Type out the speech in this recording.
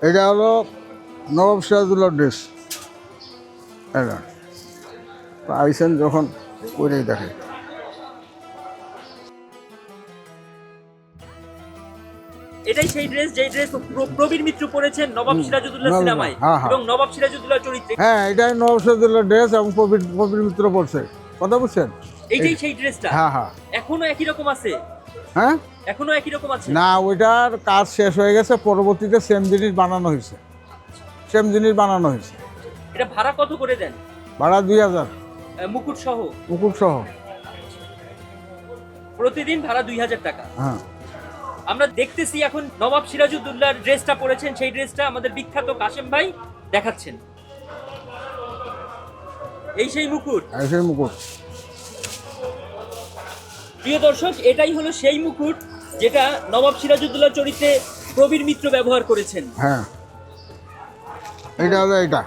এটা হলো নবাব সিরাজুল্লাহ ড্রেস। এটা আইসেন যখন করেই দেখে। এটাই সেই ড্রেস যেই ড্রেস প্রবীর মিত্র পরেছেন নবাব সিরাজউদ্দৌলা সিনেমায় এবং নবাব সিরাজউদ্দৌলা চরিত্রে। হ্যাঁ, এটাই নবাব সিরাজুল্লাহ ড্রেস এবং প্রবীর মিত্র পড়ছে। কথা বুঝছেন? এইটাই সেই ড্রেসটা। হ্যাঁ হ্যাঁ এখনো একই রকম আছে? হ্যাঁ, এখনো একই রকম আছে? না, ওইটার কাজ শেষ হয়ে গেছে, পরবর্তীতে সেম জিনিস বানানো হয়েছে। এটা ভাড়া কত করে দেন? ভাড়া 2000, মুকুট সহ? মুকুট সহ। প্রতিদিন ভাড়া 2000 টাকা। হ্যাঁ, আমরা দেখতেছি এখন নবাব সিরাজউদ্দৌলার ড্রেসটা পরেছেন, সেই ড্রেসটা আমাদের বিখ্যাত কাশেম ভাই দেখাচ্ছেন। এই সেই মুকুট। সেই মুকুট। প্রিয় দর্শক, এটাই হলো সেই মুকুট যেটা নবাব সিরাজউদ্দৌলার চরিত্রে প্রবীর মিত্র ব্যবহার করেছেন। হ্যাঁ, এটা হলো এটা।